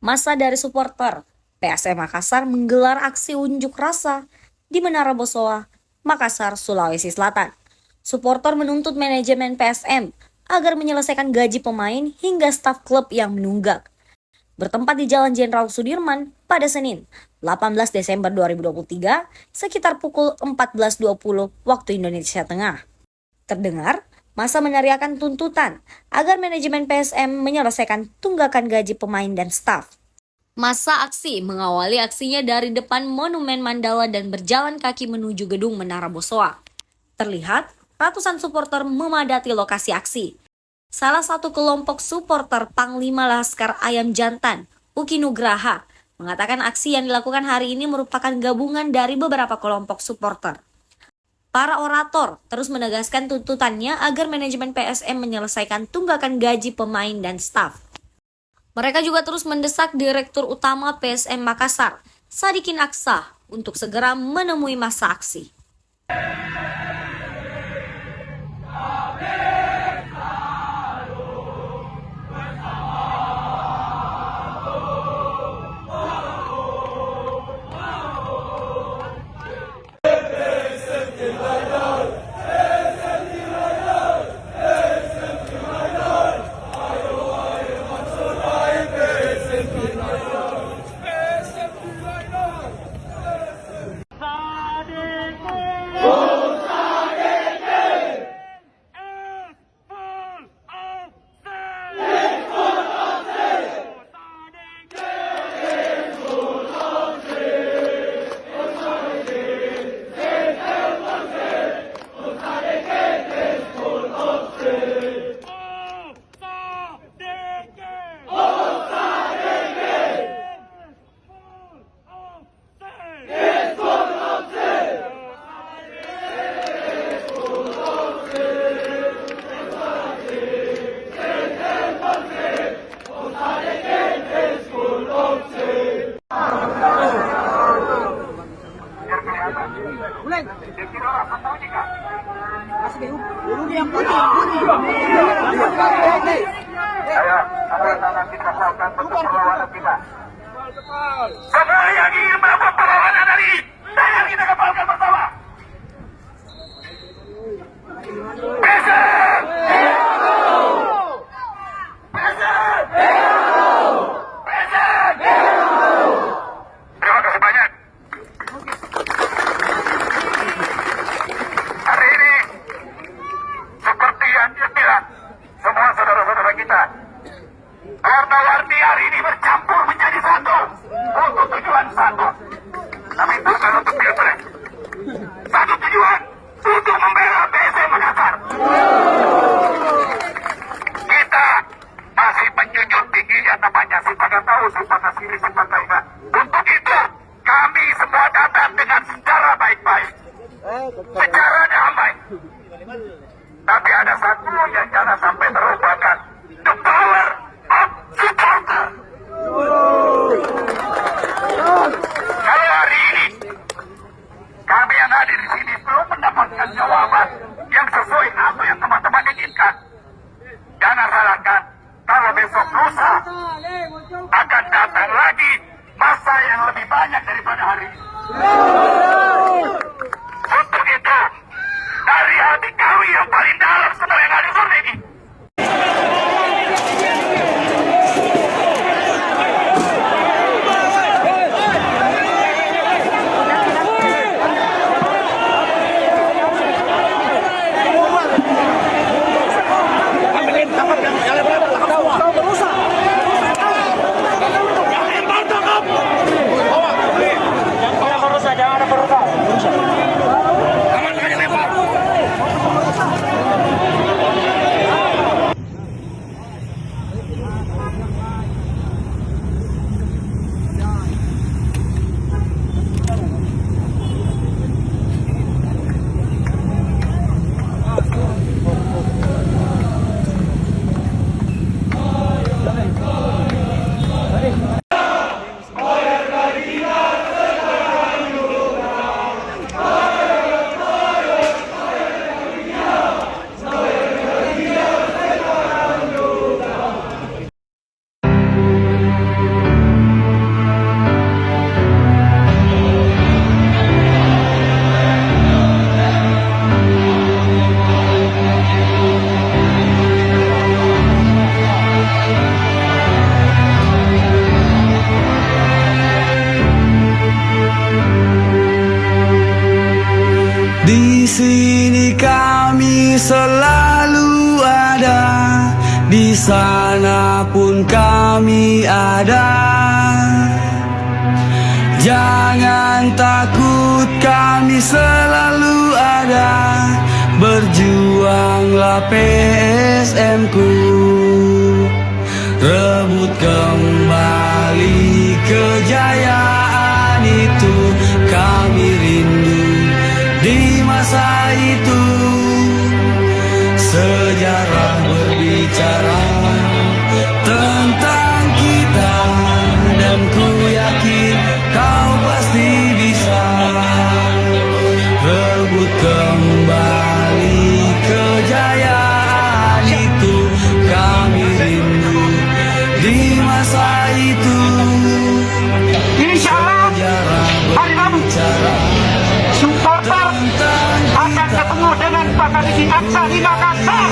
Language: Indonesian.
Massa dari supporter PSM Makassar menggelar aksi unjuk rasa di Menara Bosowa, Makassar, Sulawesi Selatan. Supporter menuntut manajemen PSM agar menyelesaikan gaji pemain hingga staf klub yang menunggak. Bertempat di Jalan Jenderal Sudirman pada Senin, 18 Desember 2023, sekitar pukul 14.20 waktu Indonesia Tengah. Terdengar, massa meneriakan tuntutan agar manajemen PSM menyelesaikan tunggakan gaji pemain dan staf. Massa aksi mengawali aksinya dari depan Monumen Mandala dan berjalan kaki menuju gedung Menara Bosowa. Terlihat, ratusan supporter memadati lokasi aksi. Salah satu kelompok supporter Panglima Laskar Ayam Jantan, Uki Nugraha, mengatakan aksi yang dilakukan hari ini merupakan gabungan dari beberapa kelompok supporter. Para orator terus menegaskan tuntutannya agar manajemen PSM menyelesaikan tunggakan gaji pemain dan staf. Mereka juga terus mendesak Direktur Utama PSM Makassar, Sadikin Aksa, untuk segera menemui massa aksi. Ayo, tangan kita salkan bentuk perlawanan kita. Semua yang ingin melakukan perlawanan hari ini, tangan kita kepalkan bersama. PSM! PSM! PSM! Terima kasih banyak. Hari ini, seperti yang dia bilang, semua saudara-saudara kita, warna-warni hari ini bercampur menjadi satu untuk tujuan satu, tapi bukan untuk pilpres. Satu tujuan untuk membela PSM Makassar. Kita masih menjunjung tinggi yang namanya simpanan tahu, simpanan sini, simpanan enggak. Untuk itu kami semua datang dengan secara baik-baik, secara damai. Tapi ada satu yang jangan sampai terlupakan, the power of supporter. Kalau hari ini kami yang hadir di sini belum mendapatkan jawaban yang sesuai apa yang teman-teman inginkan, jangan salahkan kalau besok lusa akan datang lagi masa yang lebih banyak daripada hari ini. Untuk itu, dari hati kami yang paling dalam setelah yang ada sore ini, sana pun kami ada. Jangan takut, kami selalu ada. Berjuanglah PSM ku, rebut kembali kejayaan itu. Kami rindu di masa itu. Sejarah berbicara tentang kita, dan ku yakin kau pasti bisa rebut kembali kejayaan itu. Kami rindu di masa itu. Insya Allah hari Rabu supporter akan ketemu dengan Pak Kadisi Aksa di Makassar.